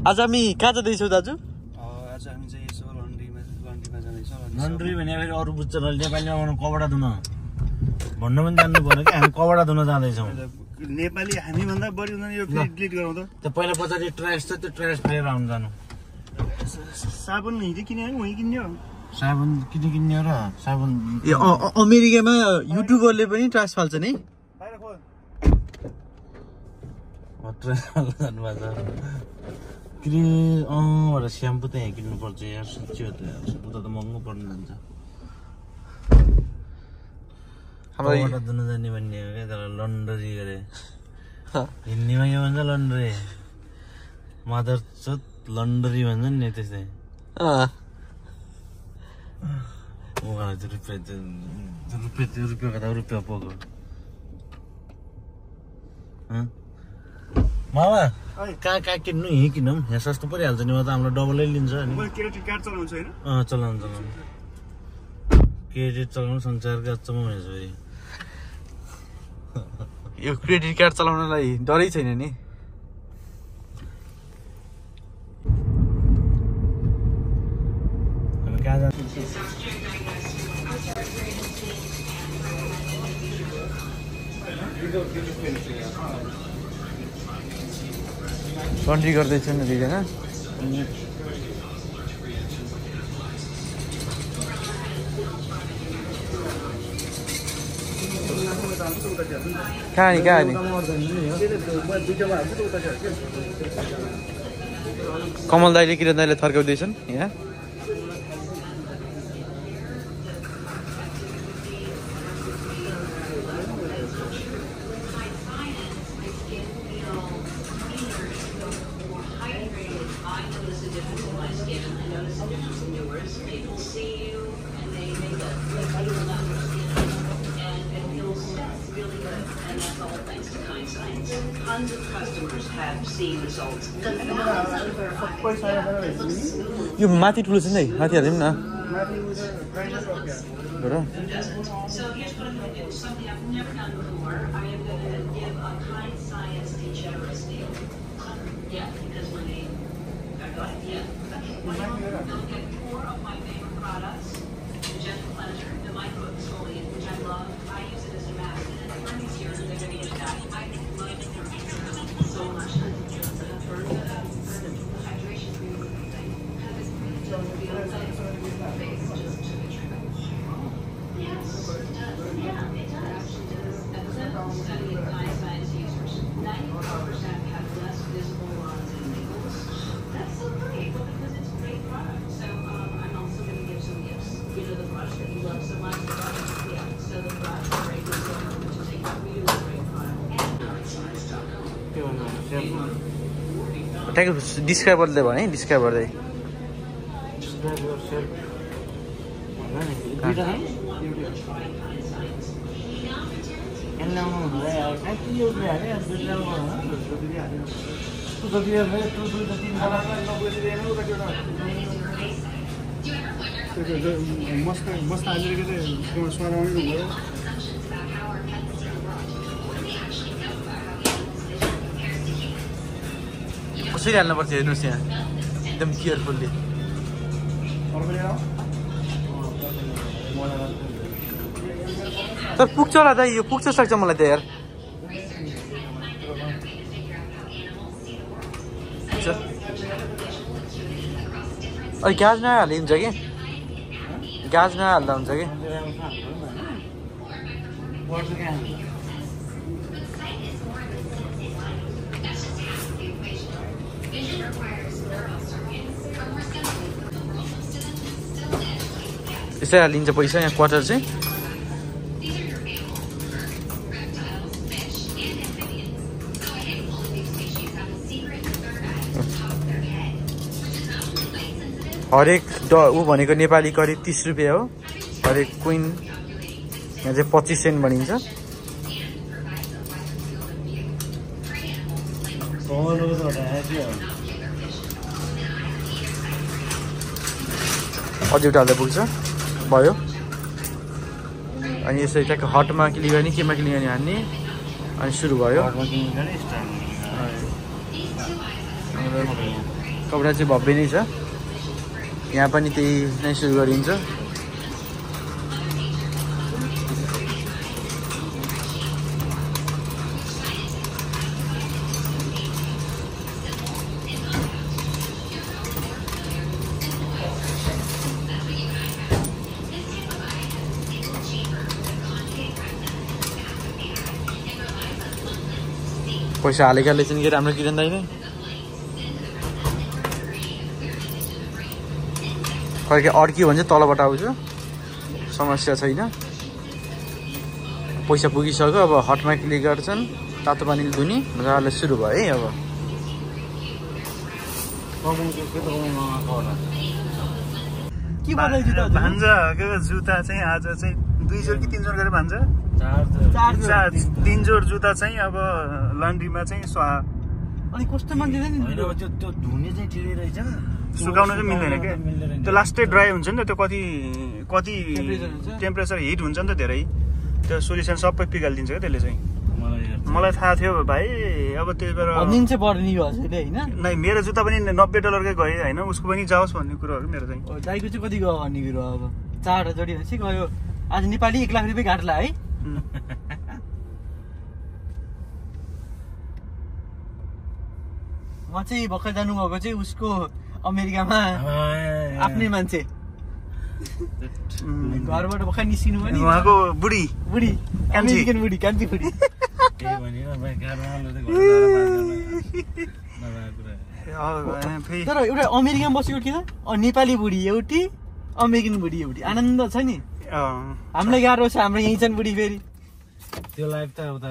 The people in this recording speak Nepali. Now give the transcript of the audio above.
आज हामी कहाँ जाँदैछौँ दाजु? आज हामी चाहिँ यसो लन्ड्रीमा जाँदैछौँ। लन्ड्री भने फेरि अरू बुझ्छ नेपालीमा भनौँ कपडा धुन भन्नु पनि जान्नु पर्यो कि हामी कपडा धुन जाँदैछौँ। नेपाली हामीभन्दा बढी हुँदैन यो फेरि डिलिट गरौँ त। त्यो पहिला पछाडि ट्रेस छ त्यो ट्रेस फेरेर आउनु जानु। साबुन हिजो किन्यो भने उहीँ किन्यो। साबुन किन्यो र साबुन अमेरिकामा युट्युबरले पनि ट्रास फाल्छ नि। क्रिम स्याम्पू त यहाँ किन्नुपर्छ यार साँच्चै हो त यार उता त महँगो पर्न जान्छ। कपडा धुन जाने भन्ने हो क्या तर लन्ड्री गरे हिन्दीमा के भन्छ लन्ड्री मदर चोत लन्ड्री भन्छ नि त्यस्तै। रुपियाँ कता रुपियाँ पोको मामा कहाँ किन्नु यहीँ किनौँ यहाँ सस्तो परिहाल्छ नि त हाम्रो डबलै लिन्छ नि। क्रेडिट कार्ड चलाउँछ होइन? चलाउनु क्रेडिट चलाउनु संसारको अचम्म हुनेछ फेरि। यो क्रेडिट कार्ड चलाउनलाई डरै छैन नि। लन्ड्री गर्दैछ नि दुईजना। कहाँ नि कमल दाइले किरण दाइले थर्काउँदैछन् यहाँ। Tons of customers have seen results. यो माथि ठुलो छ नि माथि हाल्दिउँ न। So here's what I'm going to do. Something I've never done before. I am going to give a kind science and generous deal. Yeah, because when they go ahead. Yeah. Okay. They'll get 4 of my favorite products: the Gentle Cleanser, the Micro Exfoliant, which I love. I use it as a mask, and then for this year they're going to get that. I love it so much. For the hydration thing. Just feel like face just took a trip. Yes, it does. Yeah, it does. A clinical study of kind science users, 94% have less visible lines and wrinkles. That's so great, well, because it's a great product. So I'm also going to give some gifts. You know the brush that you love so much? Yeah, so the brush, great, which is a really great product. And tag describe गर्दै भयो है डिस्क्राइब गर्दै मस्त हालेर चाहिँ स्वाराउने भयो। कसरी हाल्नुपर्छ हेर्नुहोस् यहाँ एकदम केयरफुल्ली। तर पुग्छ होला दाइ यो पुग्छ सक्छ मलाई त यार। अनि ग्यास नहाल्दा हुन्छ कि ग्यास नहाल्दा हुन्छ कि। यसै हालिन्छ पैसा यहाँ क्वार्टर चाहिँ। हरेक ऊ भनेको नेपाली करिब 30 रुपियाँ हो। हरेक क्विन यहाँ चाहिँ 25 सेन्ट भनिन्छ। अझै उता हाल्दा पुग्छ भयो। अनि यसरी ट्याक्क हटमा क्लिक गर्ने केमा क्लिक गर्ने हान्ने अनि सुरु भयो। कपडा चाहिँ भव्य नै छ। यहाँ पनि त्यही नै सुरु गरिन्छ। पैसा हालेकाले चाहिँ के राम्रो किरण दाइ नै कहिले अड्कियो भने चाहिँ तलबाट आउँछ, समस्या छैन। पैसा पुगिसक्यो, अब हटमा क्लिक गर्छन्, तातो पानीले धुने मजाले सुरु भयो है। अब के भान्जाको जुत्ता चाहिँ आज चाहिँ 2 जोड कि 3 जोड गरेर भान्छ। 3 जोड जुत्ता चाहिँ अब लन्ड्रीमा चाहिँ अनि कस्तो मान्छे नि त्यो धुने चाहिँ ठिकै रहेछ, सुकाउन चाहिँ मिल्दैन क्या। त्यो लास्टै ड्राई हुन्छ नि त, त्यो कति टेम्परेचर हिट हुन्छ नि त धेरै, त्यो सोल्युसन सबै पिगालिदिन्छ क्या त्यसले चाहिँ। मलाई थाहा थियो भाइ। अब त्यही भएर नै मेरो जुत्ता पनि $90कै गयो होइन, उसको पनि जाओस् भन्ने कुरोहरू मेरो चाहिँ। दाइको चाहिँ कति गयो भन्ने कुरो अब 4 जोडी चाहिँ गयो। आज नेपाली 1 लाख रुपियाँ घाट्ला है। म चाहिँ भर्खर जानुभएको चाहिँ उसको अमेरिकामा आफ्नै मान्छे घरबाट भर्खर निस्किनु पनि उहाँको बुढी अमेरिकन बुढी कान्छी बुढी। तर एउटा अमेरिकामा बसेको कि त नेपाली बुढी एउटी, अमेरिकन बुढी एउटी, आनन्द छ नि। हामीलाई गाह्रो छ, हाम्रो यहीँ छन् बुढी फेरि। त्यो लाइफ त उता